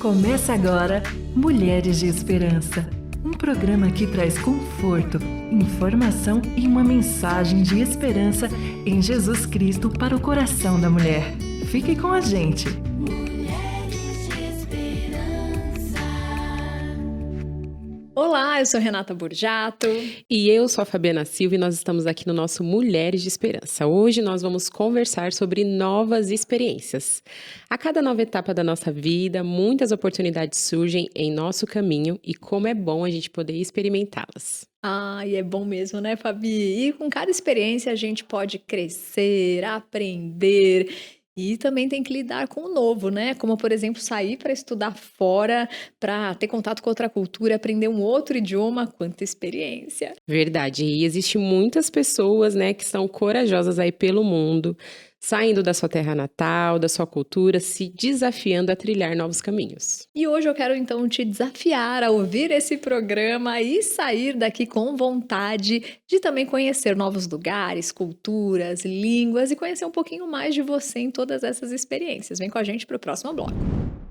Começa agora Mulheres de Esperança, um programa que traz conforto, informação e uma mensagem de esperança em Jesus Cristo para o coração da mulher. Fique com a gente! Olá, eu sou Renata Borjato. E eu sou a Fabiana Silva e nós estamos aqui no nosso Mulheres de Esperança. Hoje nós vamos conversar sobre novas experiências. A cada nova etapa da nossa vida, muitas oportunidades surgem em nosso caminho e como é bom a gente poder experimentá-las. E é bom mesmo, né, Fabi? E com cada experiência a gente pode crescer, aprender e também tem que lidar com o novo, né? Como, por exemplo, sair para estudar fora, para ter contato com outra cultura, aprender um outro idioma, quanta experiência. Verdade, e existem muitas pessoas, né, que são corajosas aí pelo mundo, saindo da sua terra natal, da sua cultura, se desafiando a trilhar novos caminhos. E hoje eu quero então te desafiar a ouvir esse programa e sair daqui com vontade de também conhecer novos lugares, culturas, línguas e conhecer um pouquinho mais de você em todas essas experiências. Vem com a gente para o próximo bloco.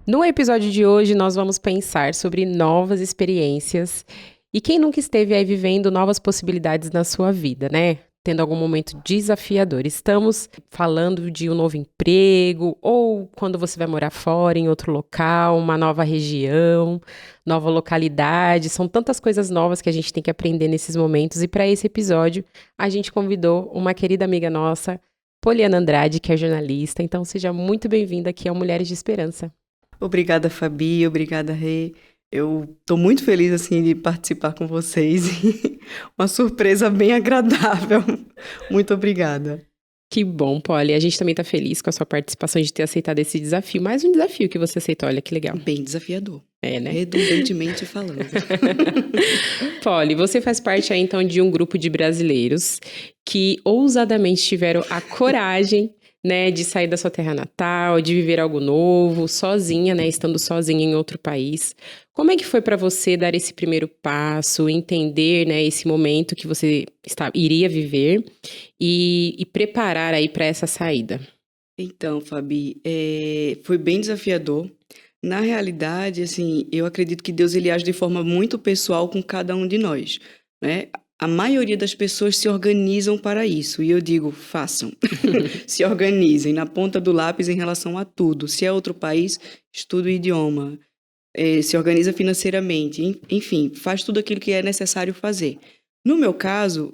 No episódio de hoje, nós vamos pensar sobre novas experiências e quem nunca esteve aí vivendo novas possibilidades na sua vida, né? Tendo algum momento desafiador. Estamos falando de um novo emprego, ou quando você vai morar fora, em outro local, uma nova região, nova localidade. São tantas coisas novas que a gente tem que aprender nesses momentos. E para esse episódio, a gente convidou uma querida amiga nossa, Poliana Andrade, que é jornalista. Então, seja muito bem-vinda aqui ao Mulheres de Esperança. Obrigada, Fabi. Obrigada, Rê. Eu tô muito feliz, assim, de participar com vocês. Uma surpresa bem agradável. Muito obrigada. Que bom, Poli. A gente também tá feliz com a sua participação, de ter aceitado esse desafio. Mais um desafio que você aceitou, olha que legal. Bem desafiador. É, né? Redundantemente falando. Poli, você faz parte aí, então, de um grupo de brasileiros que ousadamente tiveram a coragem, né, de sair da sua terra natal, de viver algo novo, sozinha, né, estando sozinha em outro país. Como é que foi para você dar esse primeiro passo, entender, né, esse momento que você iria viver e preparar aí para essa saída? Então, Fabi, foi bem desafiador. Na realidade, assim, eu acredito que Deus ele age de forma muito pessoal com cada um de nós, né? A maioria das pessoas se organizam para isso. E eu digo, façam. Se organizem na ponta do lápis em relação a tudo. Se é outro país, estuda o idioma. Se organiza financeiramente. Enfim, faz tudo aquilo que é necessário fazer. No meu caso,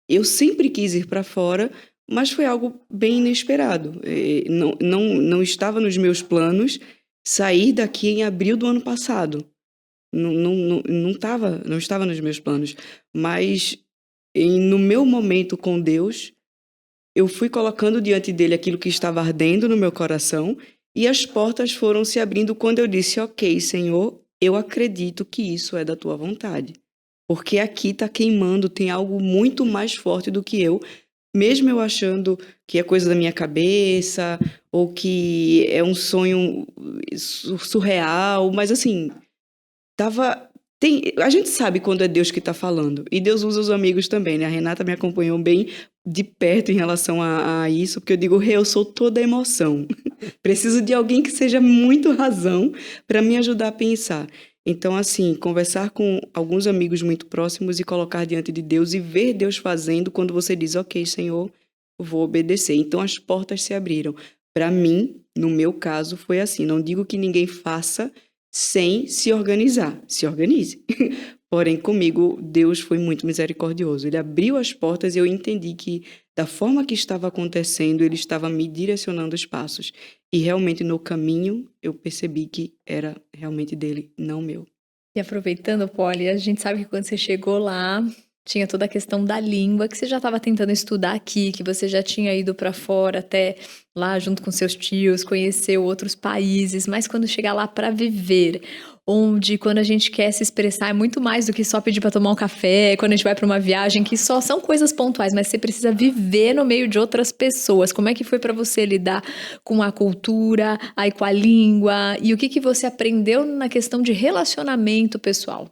eu sempre quis ir para fora, mas foi algo bem inesperado. Não estava nos meus planos sair daqui em abril do ano passado. Não estava nos meus planos, mas no meu momento com Deus, eu fui colocando diante dele aquilo que estava ardendo no meu coração e as portas foram se abrindo quando eu disse, ok, Senhor, eu acredito que isso é da tua vontade, porque aqui está queimando, tem algo muito mais forte do que eu, mesmo eu achando que é coisa da minha cabeça ou que é um sonho surreal, mas assim... A gente sabe quando é Deus que está falando. E Deus usa os amigos também, né? A Renata me acompanhou bem de perto em relação a isso, porque eu digo, eu sou toda emoção. Preciso de alguém que seja muito razão para me ajudar a pensar. Então, assim, conversar com alguns amigos muito próximos e colocar diante de Deus e ver Deus fazendo quando você diz, ok, Senhor, vou obedecer. Então, as portas se abriram. Para mim, no meu caso, foi assim. Não digo que ninguém faça sem se organizar. Se organize. Porém, comigo, Deus foi muito misericordioso. Ele abriu as portas e eu entendi que, da forma que estava acontecendo, Ele estava me direcionando os passos. E realmente, no caminho, eu percebi que era realmente dele, não meu. E aproveitando, Poli, a gente sabe que quando você chegou lá, tinha toda a questão da língua, que você já estava tentando estudar aqui, que você já tinha ido para fora até lá junto com seus tios, conheceu outros países, mas quando chegar lá para viver, onde quando a gente quer se expressar é muito mais do que só pedir para tomar um café, quando a gente vai para uma viagem, que só são coisas pontuais, mas você precisa viver no meio de outras pessoas. Como é que foi para você lidar com a cultura, aí com a língua, e o que você aprendeu na questão de relacionamento pessoal?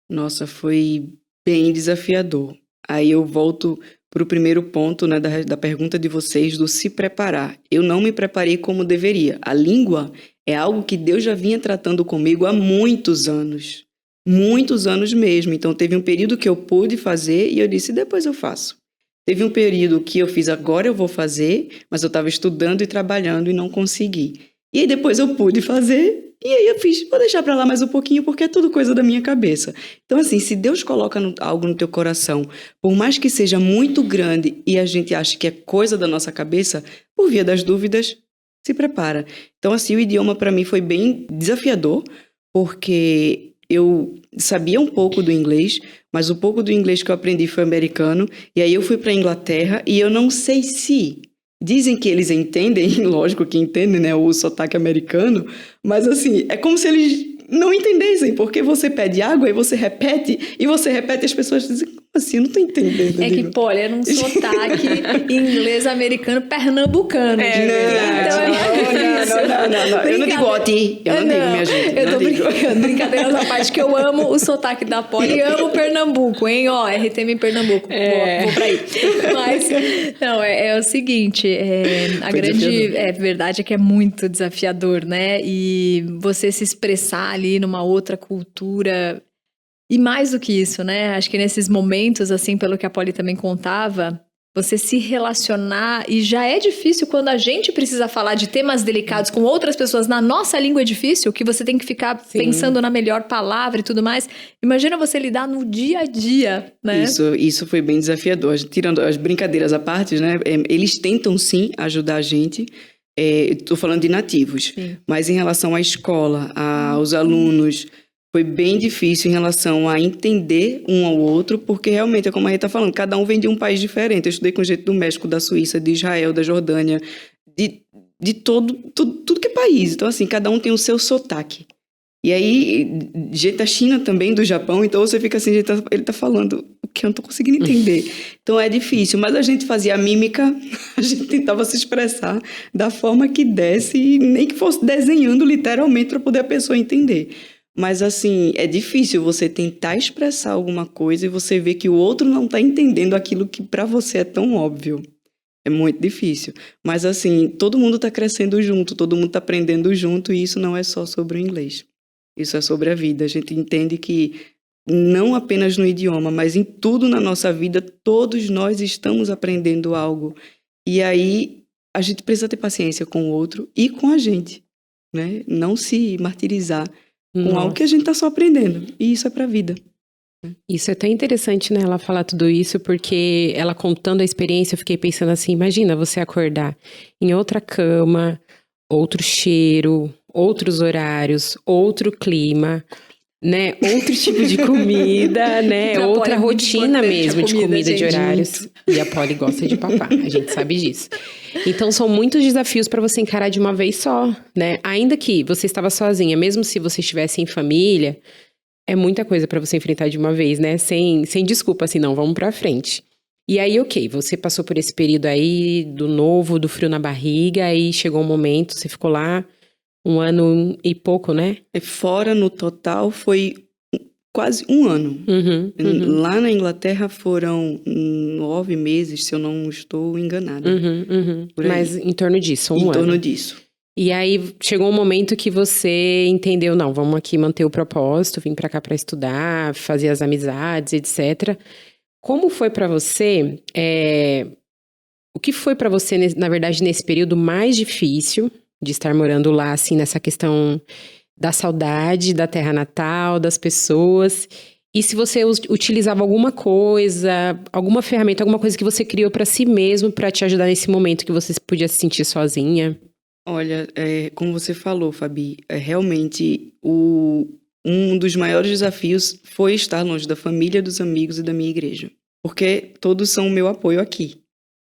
Nossa, foi bem desafiador. Aí eu volto para o primeiro ponto, né, da pergunta de vocês, do se preparar. Eu não me preparei como deveria. A língua É algo que Deus já vinha tratando comigo há muitos anos mesmo. Então, teve um período que eu pude fazer e eu disse, depois eu faço. Teve um período que eu fiz, agora eu vou fazer, mas eu estava estudando e trabalhando e não consegui. E aí depois eu pude fazer, e aí eu fiz, vou deixar para lá mais um pouquinho, porque é tudo coisa da minha cabeça. Então, assim, se Deus coloca algo no teu coração, por mais que seja muito grande e a gente acha que é coisa da nossa cabeça, por via das dúvidas, se prepara. Então, assim, o idioma para mim foi bem desafiador, porque eu sabia um pouco do inglês, mas o pouco do inglês que eu aprendi foi americano, e aí eu fui para a Inglaterra, e eu não sei se... Dizem que eles entendem, lógico que entendem, né, o sotaque americano, mas assim, é como se eles não entendessem, porque você pede água e você repete, e as pessoas dizem, como assim, eu não tô entendendo. É que, Polly, era um sotaque inglês americano pernambucano. Não. Eu não digo ó ti, eu não digo, minha gente. Eu tô brincando, brincadeira na parte que eu amo o sotaque da Polly e amo Pernambuco, hein? Ó, RTM em Pernambuco, vou pra aí. Mas, não, é o seguinte, a grande verdade é que é muito desafiador, né? E você se expressar ali numa outra cultura. E mais do que isso, né? Acho que nesses momentos, assim, pelo que a Polly também contava, você se relacionar, e já é difícil quando a gente precisa falar de temas delicados com outras pessoas na nossa língua, é difícil, que você tem que ficar pensando na melhor palavra e tudo mais. Imagina você lidar no dia a dia, né? Isso foi bem desafiador. Tirando as brincadeiras à parte, né? Eles tentam sim ajudar a gente. Estou falando de nativos, mas em relação à escola, aos alunos, foi bem difícil em relação a entender um ao outro, porque realmente, é como a gente está falando, cada um vem de um país diferente. Eu estudei com gente do México, da Suíça, de Israel, da Jordânia, de tudo que é país. Então, assim, cada um tem o seu sotaque. E aí, gente da China também, do Japão, então você fica assim, ele tá falando o que eu não tô conseguindo entender. Então é difícil, mas a gente fazia a mímica, a gente tentava se expressar da forma que desse, e nem que fosse desenhando literalmente para poder a pessoa entender. Mas assim, é difícil você tentar expressar alguma coisa e você ver que o outro não tá entendendo aquilo que para você é tão óbvio. É muito difícil. Mas assim, todo mundo tá crescendo junto, todo mundo tá aprendendo junto, e isso não é só sobre o inglês. Isso é sobre a vida. A gente entende que não apenas no idioma, mas em tudo na nossa vida, todos nós estamos aprendendo algo. E aí a gente precisa ter paciência com o outro e com a gente, né? Não se martirizar com algo que a gente está só aprendendo. E isso é para a vida. Isso é até interessante, né, ela falar tudo isso, porque ela contando a experiência, eu fiquei pensando assim, imagina você acordar em outra cama, outro cheiro, outros horários, outro clima, né, outro tipo de comida, né, outra rotina mesmo de comida, de horários. E a Polly gosta de papá, a gente sabe disso. Então são muitos desafios para você encarar de uma vez só, né? Ainda que você estava sozinha, mesmo se você estivesse em família, é muita coisa para você enfrentar de uma vez, né? Sem desculpa, assim, não, vamos pra frente. E aí, ok, você passou por esse período aí do novo, do frio na barriga, aí chegou um momento, você ficou lá 1 ano e pouco, né? Fora no total foi quase 1 ano. Lá na Inglaterra foram 9 meses, se eu não estou enganada. Mas em torno disso, um ano. Em torno disso. E aí chegou um momento que você entendeu, não, vamos aqui manter o propósito, vim pra cá pra estudar, fazer as amizades, etc. Como foi pra você, o que foi pra você, na verdade, nesse período mais difícil de estar morando lá, assim, nessa questão da saudade, da terra natal, das pessoas, e se você utilizava alguma coisa, alguma ferramenta, alguma coisa que você criou pra si mesmo, pra te ajudar nesse momento que você podia se sentir sozinha? Olha, como você falou, Fabi, realmente um dos maiores desafios foi estar longe da família, dos amigos e da minha igreja. Porque todos são o meu apoio aqui.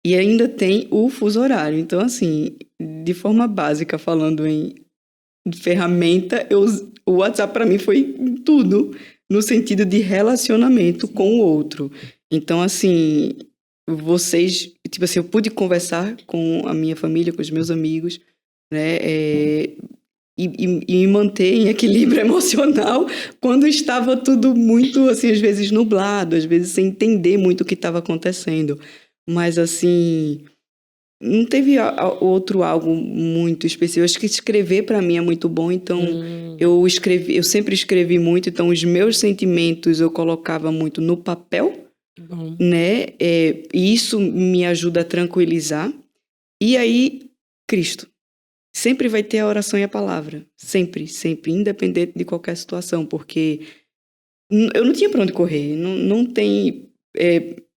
E ainda tem o fuso horário. Então, assim, de forma básica, falando em ferramenta, o WhatsApp para mim foi tudo no sentido de relacionamento com o outro. Então, assim, tipo assim, eu pude conversar com a minha família, com os meus amigos, né, e me manter em equilíbrio emocional quando estava tudo muito, assim, às vezes nublado, às vezes sem entender muito o que estava acontecendo. Mas, assim, não teve outro algo muito específico. Acho que escrever para mim é muito bom, então eu sempre escrevi muito, então os meus sentimentos eu colocava muito no papel, Bom. né? E isso me ajuda a tranquilizar. E aí, Cristo. Sempre vai ter a oração e a palavra. Sempre, sempre, independente de qualquer situação, porque eu não tinha para onde correr. Não tem...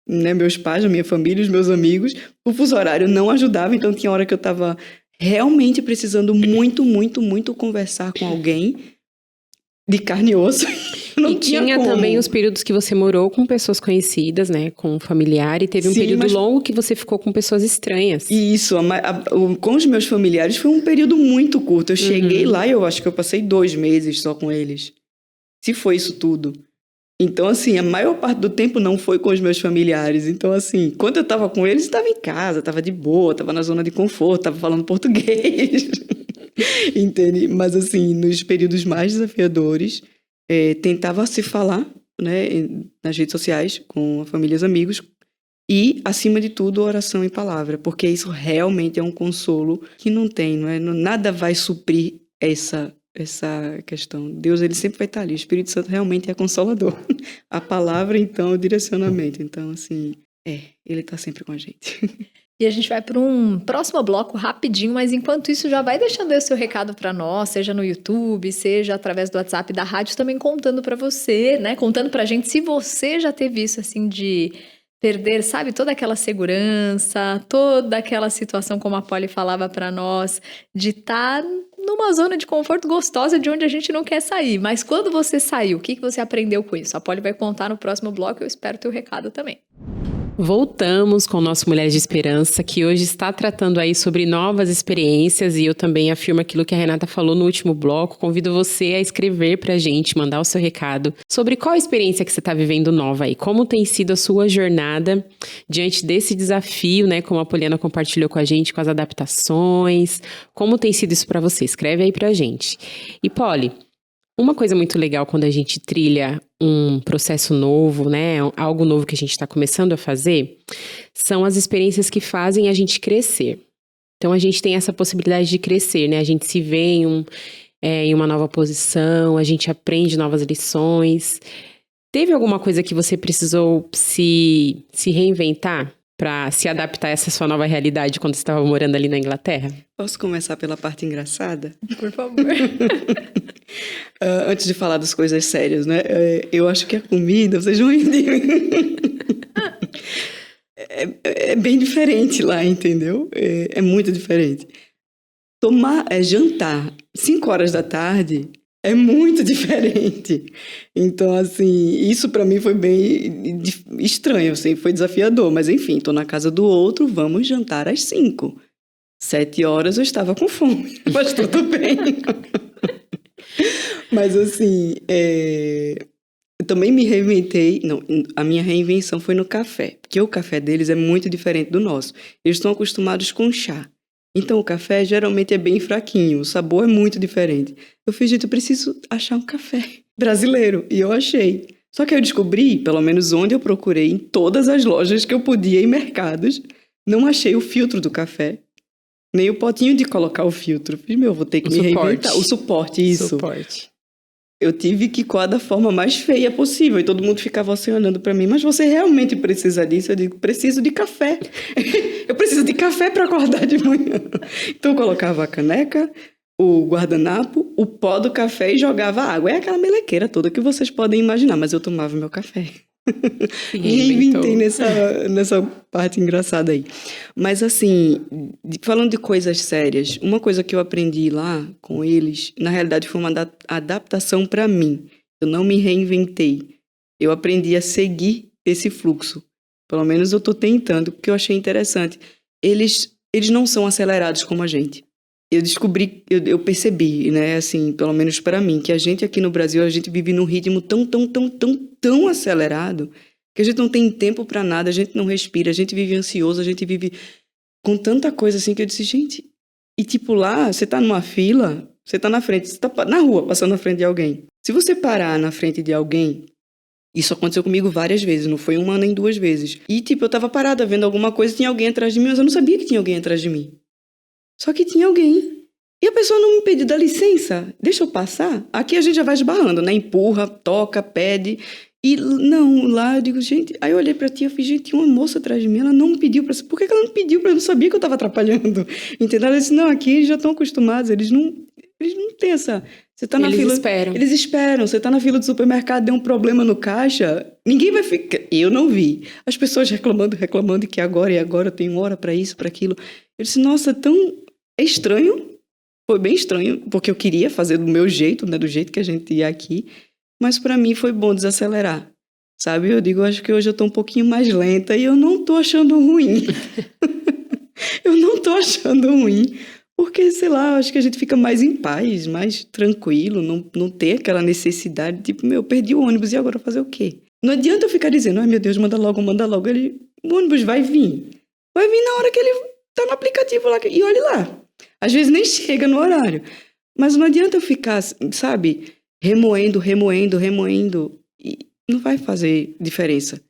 né, meus pais, a minha família, os meus amigos, o fuso horário não ajudava, então tinha hora que eu estava realmente precisando muito, muito, muito conversar com alguém de carne e osso. Não E tinha como. também os períodos que você morou com pessoas conhecidas, né? Com um familiar, e teve um Sim, período mas- longo que você ficou com pessoas estranhas. E isso, com os meus familiares foi um período muito curto. Eu cheguei lá e eu acho que eu passei 2 meses só com eles. Se foi isso tudo. Então, assim, a maior parte do tempo não foi com os meus familiares. Então, assim, quando eu tava com eles, estava em casa, estava de boa, estava na zona de conforto, estava falando português. Entende? Mas, assim, nos períodos mais desafiadores, tentava se falar, né, nas redes sociais, com a família e os amigos. E, acima de tudo, oração e palavra. Porque isso realmente é um consolo que não tem, não é? Nada vai suprir essa questão. Deus, ele sempre vai estar ali. O Espírito Santo realmente é consolador. A palavra, então, é o direcionamento. Então, assim, ele está sempre com a gente. E a gente vai para um próximo bloco rapidinho, mas enquanto isso já vai deixando aí o seu recado para nós, seja no YouTube, seja através do WhatsApp da rádio, também contando para você, né? Contando pra gente se você já teve isso, assim, de perder, sabe, toda aquela segurança, toda aquela situação, como a Polly falava para nós, de estar numa zona de conforto gostosa de onde a gente não quer sair. Mas quando você saiu, o que você aprendeu com isso? A Polly vai contar no próximo bloco, eu espero teu recado também. Voltamos com o nosso Mulheres de Esperança, que hoje está tratando aí sobre novas experiências, e eu também afirmo aquilo que a Renata falou no último bloco. Convido você a escrever pra gente, mandar o seu recado sobre qual experiência que você está vivendo nova aí, como tem sido a sua jornada diante desse desafio, né, como a Poliana compartilhou com a gente, com as adaptações, como tem sido isso pra você? Escreve aí pra gente. E Polly, uma coisa muito legal quando a gente trilha um processo novo, né, algo novo que a gente está começando a fazer, são as experiências que fazem a gente crescer. Então, a gente tem essa possibilidade de crescer, né, a gente se vê em uma nova posição, a gente aprende novas lições. Teve alguma coisa que você precisou se reinventar para se adaptar a essa sua nova realidade quando você estava morando ali na Inglaterra? Posso começar pela parte engraçada? Por favor. Antes de falar das coisas sérias, né? Eu acho que a comida, vocês vão rir de mim. É bem diferente lá, entendeu? É muito diferente. Jantar 5 horas da tarde é muito diferente. Então, assim, isso pra mim foi bem estranho, assim, foi desafiador. Mas, enfim, tô na casa do outro, vamos jantar às 5. 7 horas eu estava com fome, mas tudo bem. Mas, assim, eu também me reinventei. Não, a minha reinvenção foi no café, porque o café deles é muito diferente do nosso. Eles estão acostumados com chá. Então, o café geralmente é bem fraquinho, o sabor é muito diferente. Eu fiz, gente, eu preciso achar um café brasileiro, e eu achei. Só que eu descobri, pelo menos onde eu procurei, em todas as lojas que eu podia, em mercados, não achei o filtro do café, nem o potinho de colocar o filtro. Fiz, vou ter que me reinventar. O suporte, isso. Suporte. Eu tive que coar da forma mais feia possível. E todo mundo ficava assim olhando pra mim. Mas você realmente precisa disso? Eu digo, preciso de café. Eu preciso de café para acordar de manhã. Então eu colocava a caneca, o guardanapo, o pó do café e jogava água. É aquela melequeira toda que vocês podem imaginar. Mas eu tomava meu café. Se Me reinventei nessa parte engraçada aí. Mas assim, falando de coisas sérias, uma coisa que eu aprendi lá com eles, na realidade foi uma adaptação para mim. Eu não me reinventei. Eu aprendi a seguir esse fluxo. Pelo menos eu estou tentando, porque eu achei interessante. Eles não são acelerados como a gente. Eu descobri, eu percebi, né, assim, pelo menos para mim, que a gente aqui no Brasil, a gente vive num ritmo tão acelerado, que a gente não tem tempo para nada, a gente não respira, a gente vive ansioso, a gente vive com tanta coisa assim, que eu disse, gente, e tipo lá, você tá numa fila, você tá na frente, você tá na rua, passando na frente de alguém. Se você parar na frente de alguém Isso aconteceu comigo várias vezes, não foi uma nem duas vezes. E, tipo, eu tava parada vendo alguma coisa e tinha alguém atrás de mim, mas eu não sabia que tinha alguém atrás de mim. Só que tinha alguém. E a pessoa não me pediu, dá licença, deixa eu passar. Aqui a gente já vai esbarrando, né? Empurra, toca, pede. E não, lá eu digo, gente... Aí eu olhei pra tia e falei, gente, tinha uma moça atrás de mim, ela não me pediu pra... Por que ela não pediu pra... Eu não sabia que eu tava atrapalhando. Entendeu? Ela disse, não, aqui eles já estão acostumados, eles não têm essa... Você tá na Eles fila... esperam. Eles esperam. Você tá na fila do supermercado, deu um problema no caixa, ninguém vai ficar... Eu não vi. As pessoas reclamando, e que agora eu tenho hora pra isso, pra aquilo. Eu disse, nossa, é estranho. Foi bem estranho, porque eu queria fazer do meu jeito, né? Do jeito que a gente ia aqui. Mas pra mim foi bom desacelerar. Sabe? Eu digo, acho que hoje eu tô um pouquinho mais lenta e eu não tô achando ruim. Eu não tô achando ruim. Porque, sei lá, acho que a gente fica mais em paz, mais tranquilo, não ter aquela necessidade, tipo, eu perdi o ônibus e agora fazer o quê? Não adianta eu ficar dizendo, ai meu Deus, manda logo. O ônibus vai vir. Vai vir na hora que ele tá no aplicativo lá, e olhe lá. Às vezes nem chega no horário. Mas não adianta eu ficar, sabe, remoendo. E não vai fazer diferença.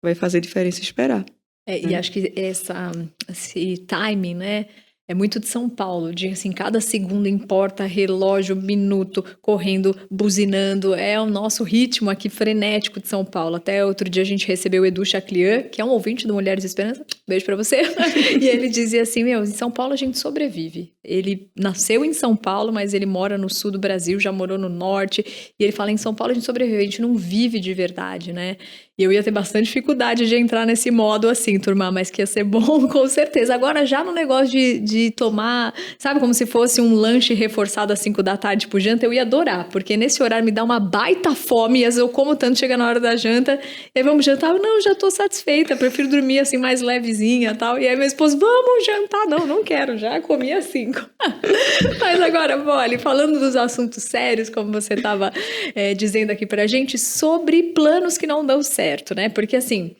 Vai fazer diferença esperar. E acho que esse timing, né? É muito de São Paulo, de assim, cada segundo importa, relógio, minuto, correndo, buzinando. É o nosso ritmo aqui frenético de São Paulo. Até outro dia a gente recebeu o Edu Chaclian, que é um ouvinte do Mulheres de Esperança. Beijo pra você. E ele dizia assim, em São Paulo a gente sobrevive. Ele nasceu em São Paulo, mas ele mora no sul do Brasil, já morou no norte. E ele fala, em São Paulo a gente sobrevive, a gente não vive de verdade, né? E eu ia ter bastante dificuldade de entrar nesse modo assim, turma, mas que ia ser bom, com certeza. Agora, já no negócio de tomar, sabe, como se fosse um lanche reforçado às 5 da tarde, tipo janta, eu ia adorar, porque nesse horário me dá uma baita fome, e às vezes eu como tanto, chega na hora da janta, e aí vamos jantar, não, já tô satisfeita, prefiro dormir assim, mais levezinha e tal, e aí meu esposo, vamos jantar, não quero, já comi às 5. Mas agora, Polly, falando dos assuntos sérios, como você tava dizendo aqui pra gente, sobre planos que não dão certo, né? Porque assim,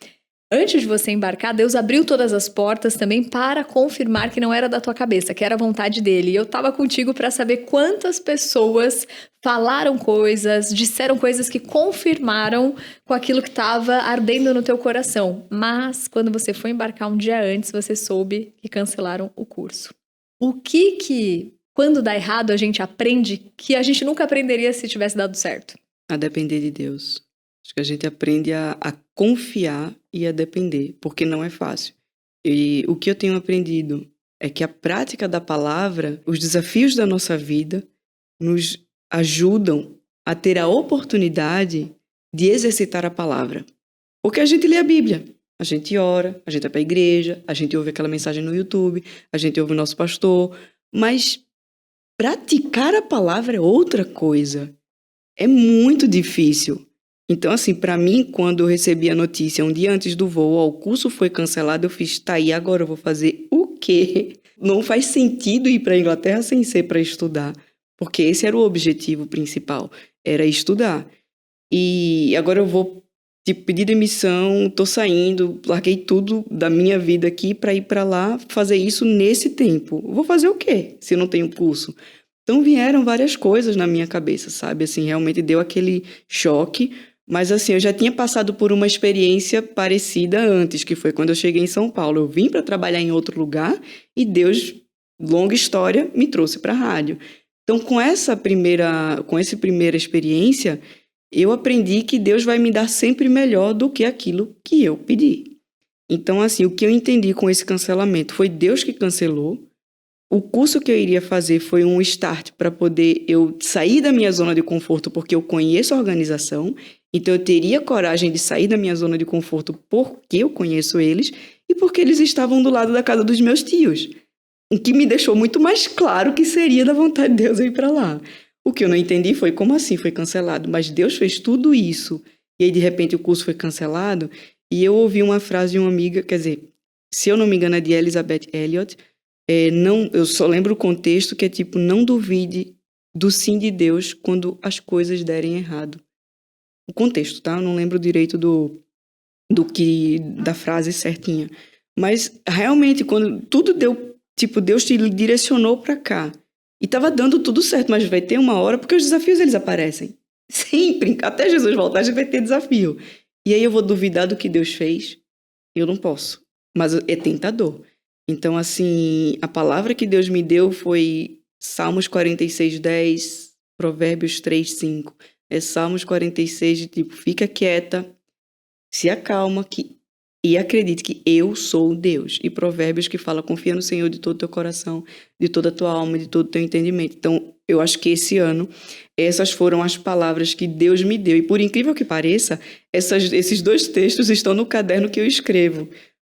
antes de você embarcar, Deus abriu todas as portas também para confirmar que não era da tua cabeça, que era a vontade dele. E eu tava contigo para saber quantas pessoas falaram coisas, disseram coisas que confirmaram com aquilo que estava ardendo no teu coração. Mas quando você foi embarcar um dia antes, você soube que cancelaram o curso. O que quando dá errado, a gente aprende que a gente nunca aprenderia se tivesse dado certo? A depender de Deus. Acho que a gente aprende a confiar e a depender, porque não é fácil. E o que eu tenho aprendido é que a prática da palavra, os desafios da nossa vida, nos ajudam a ter a oportunidade de exercitar a palavra. Porque a gente lê a Bíblia, a gente ora, a gente vai para a igreja, a gente ouve aquela mensagem no YouTube, a gente ouve o nosso pastor, mas praticar a palavra é outra coisa. É muito difícil. Então, assim, para mim, quando eu recebi a notícia um dia antes do voo, o curso foi cancelado, eu fiz, tá aí, agora eu vou fazer o quê? Não faz sentido ir para a Inglaterra sem ser para estudar, porque esse era o objetivo principal, era estudar. E agora eu vou, tipo, pedir demissão, tô saindo, larguei tudo da minha vida aqui para ir para lá, fazer isso nesse tempo. Vou fazer o quê se não tenho curso? Então vieram várias coisas na minha cabeça, sabe? Assim, realmente deu aquele choque. Mas assim, eu já tinha passado por uma experiência parecida antes, que foi quando eu cheguei em São Paulo. Eu vim para trabalhar em outro lugar e Deus, longa história, me trouxe para a rádio. Então, com essa primeira experiência, eu aprendi que Deus vai me dar sempre melhor do que aquilo que eu pedi. Então, assim, o que eu entendi com esse cancelamento foi Deus que cancelou. O curso que eu iria fazer foi um start para poder eu sair da minha zona de conforto, porque eu conheço a organização, então eu teria coragem de sair da minha zona de conforto porque eu conheço eles e porque eles estavam do lado da casa dos meus tios, o que me deixou muito mais claro que seria da vontade de Deus eu ir para lá. O que eu não entendi foi como assim foi cancelado, mas Deus fez tudo isso e aí de repente o curso foi cancelado e eu ouvi uma frase de uma amiga, quer dizer, se eu não me engano é de Elizabeth Elliot, eu só lembro o contexto que é tipo, não duvide do sim de Deus quando as coisas derem errado. O contexto, tá? Eu não lembro direito da frase certinha. Mas realmente, quando tudo deu, tipo, Deus te direcionou pra cá. E tava dando tudo certo, mas vai ter uma hora, porque os desafios eles aparecem. Sempre. Até Jesus voltar, a gente vai ter desafio. E aí eu vou duvidar do que Deus fez? Eu não posso. Mas é tentador. Então, assim, a palavra que Deus me deu foi Salmos 46:10, Provérbios 3:5. É Salmos 46 de tipo, fica quieta, se acalma e acredite que eu sou Deus. E Provérbios que fala, confia no Senhor de todo o teu coração, de toda a tua alma, de todo o teu entendimento. Então, eu acho que esse ano, essas foram as palavras que Deus me deu. E por incrível que pareça, esses 2 textos estão no caderno que eu escrevo.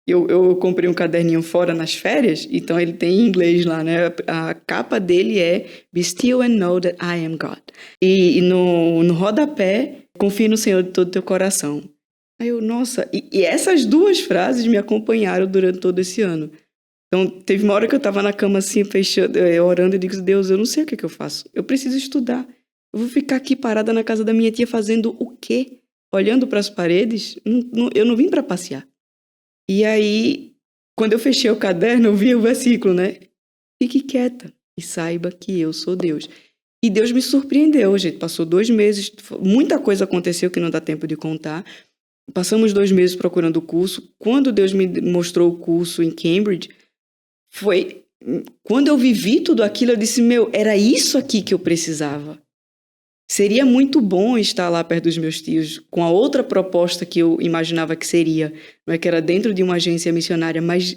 Eu comprei um caderninho fora nas férias, então ele tem em inglês lá, né? A capa dele é Be still and know that I am God. E no rodapé, confie no Senhor de todo o teu coração. Aí eu, nossa, e essas 2 frases me acompanharam durante todo esse ano. Então, teve uma hora que eu estava na cama assim, fechando, orando, e digo, Deus, eu não sei o que eu faço. Eu preciso estudar. Eu vou ficar aqui parada na casa da minha tia fazendo o quê? Olhando para as paredes? Eu não vim para passear. E aí, quando eu fechei o caderno, eu vi o versículo, né? Fique quieta e saiba que eu sou Deus. E Deus me surpreendeu, gente. Passou 2 meses, muita coisa aconteceu que não dá tempo de contar. Passamos 2 meses procurando o curso. Quando Deus me mostrou o curso em Cambridge, foi... Quando eu vivi tudo aquilo, eu disse, era isso aqui que eu precisava. Seria muito bom estar lá perto dos meus tios, com a outra proposta que eu imaginava que seria, não é que era dentro de uma agência missionária, mas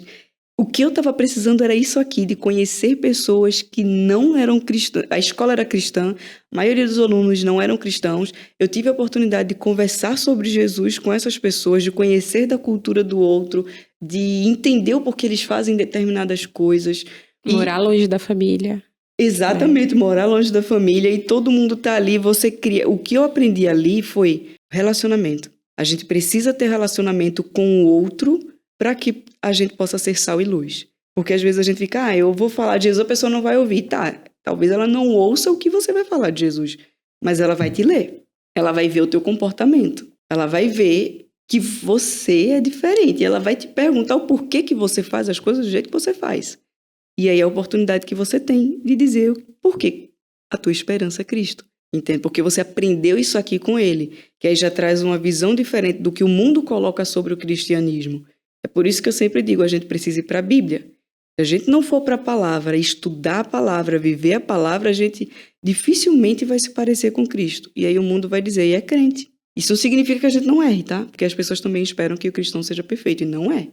o que eu estava precisando era isso aqui, de conhecer pessoas que não eram cristãs. A escola era cristã, a maioria dos alunos não eram cristãos. Eu tive a oportunidade de conversar sobre Jesus com essas pessoas, de conhecer da cultura do outro, de entender o porquê eles fazem determinadas coisas. Morar longe da família. Exatamente, morar longe da família e todo mundo tá ali, você cria... O que eu aprendi ali foi relacionamento. A gente precisa ter relacionamento com o outro para que a gente possa ser sal e luz. Porque às vezes a gente fica, eu vou falar de Jesus, a pessoa não vai ouvir. Tá, talvez ela não ouça o que você vai falar de Jesus, mas ela vai te ler. Ela vai ver o teu comportamento. Ela vai ver que você é diferente. Ela vai te perguntar o porquê que você faz as coisas do jeito que você faz. E aí é a oportunidade que você tem de dizer por que a tua esperança é Cristo. Entende? Porque você aprendeu isso aqui com ele, que aí já traz uma visão diferente do que o mundo coloca sobre o cristianismo. É por isso que eu sempre digo, a gente precisa ir para a Bíblia. Se a gente não for para a palavra, estudar a palavra, viver a palavra, a gente dificilmente vai se parecer com Cristo. E aí o mundo vai dizer, e é crente. Isso não significa que a gente não erre, tá? Porque as pessoas também esperam que o cristão seja perfeito, e não é.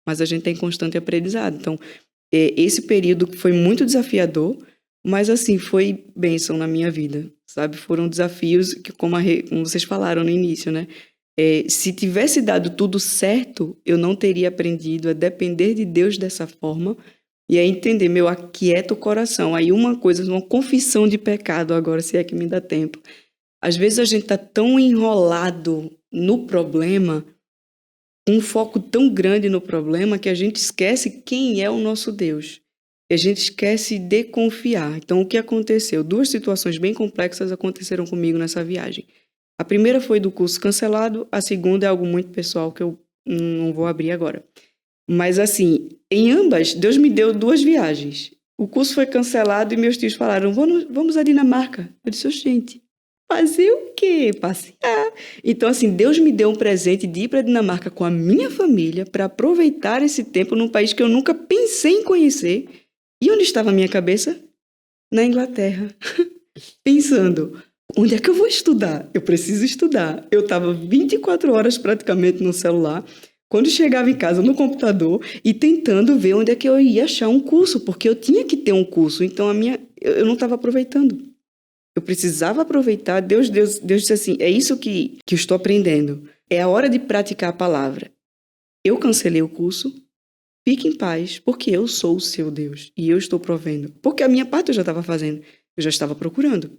Mas a gente tem constante aprendizado. Então, esse período foi muito desafiador, mas assim, foi bênção na minha vida, sabe? Foram desafios que, como vocês falaram no início, né? Se tivesse dado tudo certo, eu não teria aprendido a depender de Deus dessa forma e a entender, aquieta o coração. Aí uma confissão de pecado agora, se é que me dá tempo. Às vezes a gente tá tão enrolado no problema, um foco tão grande no problema que a gente esquece quem é o nosso Deus. E a gente esquece de confiar. Então, o que aconteceu? 2 situações bem complexas aconteceram comigo nessa viagem. A primeira foi do curso cancelado, a segunda é algo muito pessoal que eu não vou abrir agora. Mas assim, em ambas, Deus me deu 2 viagens. O curso foi cancelado e meus tios falaram, vamos à Dinamarca. Eu disse, gente, fazer o quê? Passear. Então, assim, Deus me deu um presente de ir para a Dinamarca com a minha família para aproveitar esse tempo num país que eu nunca pensei em conhecer. E onde estava a minha cabeça? Na Inglaterra. Pensando, onde é que eu vou estudar? Eu preciso estudar. Eu estava 24 horas praticamente no celular, quando chegava em casa no computador e tentando ver onde é que eu ia achar um curso, porque eu tinha que ter um curso. Então, eu não estava aproveitando. Eu precisava aproveitar. Deus disse assim, é isso que eu estou aprendendo. É a hora de praticar a palavra. Eu cancelei o curso, fique em paz, porque eu sou o seu Deus e eu estou provendo. Porque a minha parte eu já estava fazendo, eu já estava procurando.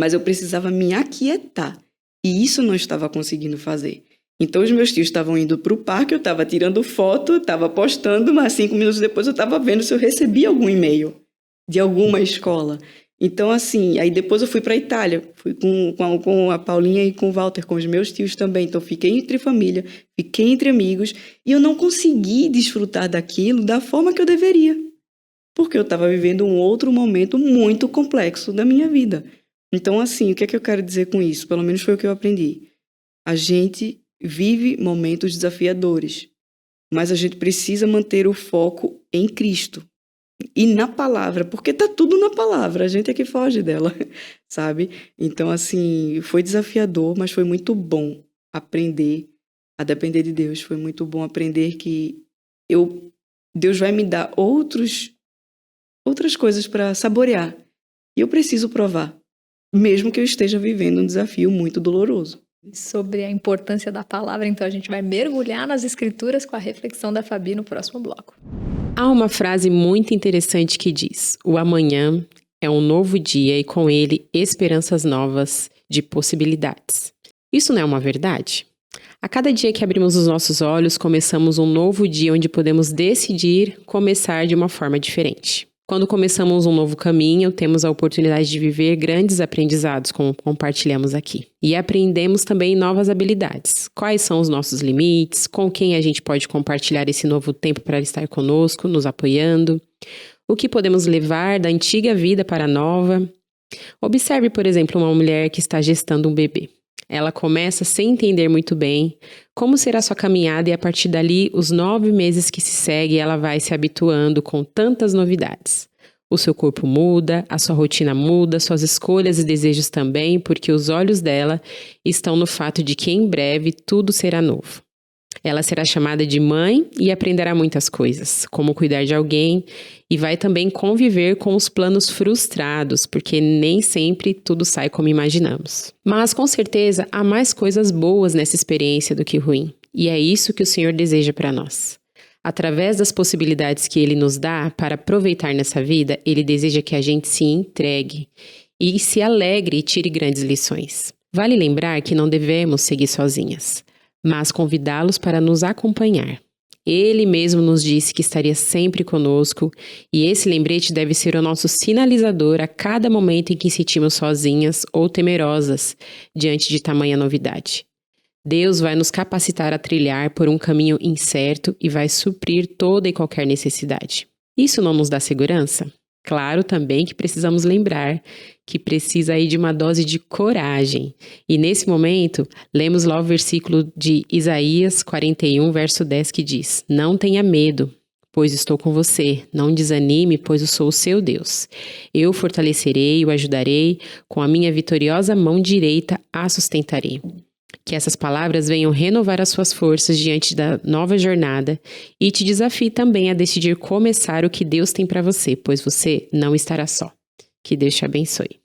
Mas eu precisava me aquietar e isso eu não estava conseguindo fazer. Então os meus tios estavam indo para o parque, eu estava tirando foto, estava postando, mas 5 minutos depois eu estava vendo se eu recebia algum e-mail de alguma escola. Então, assim, aí depois eu fui para a Itália, fui com a Paulinha e com o Walter, com os meus tios também. Então, fiquei entre família, fiquei entre amigos, e eu não consegui desfrutar daquilo da forma que eu deveria, porque eu estava vivendo um outro momento muito complexo da minha vida. Então, assim, o que é que eu quero dizer com isso? Pelo menos foi o que eu aprendi. A gente vive momentos desafiadores, mas a gente precisa manter o foco em Cristo e na palavra, porque tá tudo na palavra, a gente é que foge dela, sabe? Então, assim, foi desafiador, mas foi muito bom aprender a depender de Deus. Foi muito bom aprender que Deus vai me dar outras coisas para saborear. E eu preciso provar, mesmo que eu esteja vivendo um desafio muito doloroso. Sobre a importância da palavra, então a gente vai mergulhar nas escrituras com a reflexão da Fabi no próximo bloco. Há uma frase muito interessante que diz: o amanhã é um novo dia e com ele esperanças novas de possibilidades. Isso não é uma verdade? A cada dia que abrimos os nossos olhos, começamos um novo dia onde podemos decidir começar de uma forma diferente. Quando começamos um novo caminho, temos a oportunidade de viver grandes aprendizados, como compartilhamos aqui. E aprendemos também novas habilidades. Quais são os nossos limites, com quem a gente pode compartilhar esse novo tempo para estar conosco, nos apoiando. O que podemos levar da antiga vida para a nova. Observe, por exemplo, uma mulher que está gestando um bebê. Ela começa sem entender muito bem como será sua caminhada e a partir dali, os 9 meses que se seguem, ela vai se habituando com tantas novidades. O seu corpo muda, a sua rotina muda, suas escolhas e desejos também, porque os olhos dela estão no fato de que em breve tudo será novo. Ela será chamada de mãe e aprenderá muitas coisas, como cuidar de alguém, e vai também conviver com os planos frustrados, porque nem sempre tudo sai como imaginamos. Mas, com certeza, há mais coisas boas nessa experiência do que ruim, e é isso que o Senhor deseja para nós. Através das possibilidades que Ele nos dá para aproveitar nessa vida, Ele deseja que a gente se entregue e se alegre e tire grandes lições. Vale lembrar que não devemos seguir sozinhas, mas convidá-los para nos acompanhar. Ele mesmo nos disse que estaria sempre conosco e esse lembrete deve ser o nosso sinalizador a cada momento em que sentimos sozinhas ou temerosas diante de tamanha novidade. Deus vai nos capacitar a trilhar por um caminho incerto e vai suprir toda e qualquer necessidade. Isso não nos dá segurança? Claro também que precisamos lembrar que precisa aí de uma dose de coragem. E nesse momento, lemos lá o versículo de Isaías 41, verso 10, que diz: não tenha medo, pois estou com você. Não desanime, pois eu sou o seu Deus. Eu o fortalecerei, o ajudarei, com a minha vitoriosa mão direita a sustentarei. Que essas palavras venham renovar as suas forças diante da nova jornada e te desafie também a decidir começar o que Deus tem para você, pois você não estará só. Que Deus te abençoe.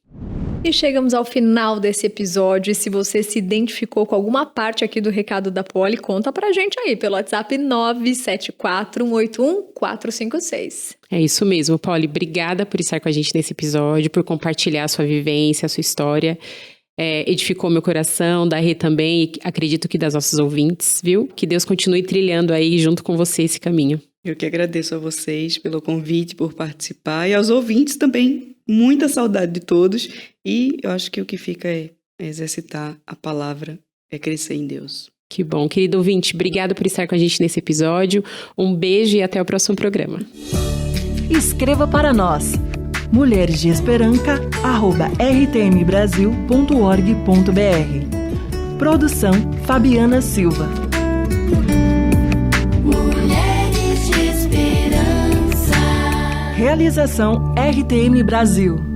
E chegamos ao final desse episódio. E se você se identificou com alguma parte aqui do recado da Poli, conta pra gente aí pelo WhatsApp 974-181-456. É isso mesmo, Poli. Obrigada por estar com a gente nesse episódio, por compartilhar a sua vivência, a sua história. Edificou meu coração, da Rê também, e acredito que das nossos ouvintes, viu? Que Deus continue trilhando aí junto com você esse caminho. Eu que agradeço a vocês pelo convite, por participar, e aos ouvintes também. Muita saudade de todos, e eu acho que o que fica é exercitar a palavra, é crescer em Deus. Que bom, querido ouvinte, obrigada por estar com a gente nesse episódio. Um beijo e até o próximo programa. Escreva para nós, mulheresdeesperanca@rtmbrasil.org.br. Produção Fabiana Silva. Mulheres de Esperança. Realização RTM Brasil.